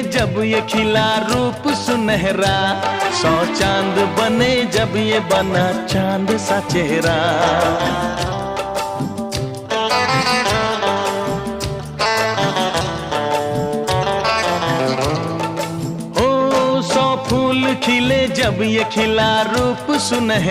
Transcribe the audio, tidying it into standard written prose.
जब ये खिला रूप सुनहरा, 100 चांद बने जब ये बना चांद सा चेहरा। ओ 100 फूल खिले जब ये खिला रूप सुनहरा,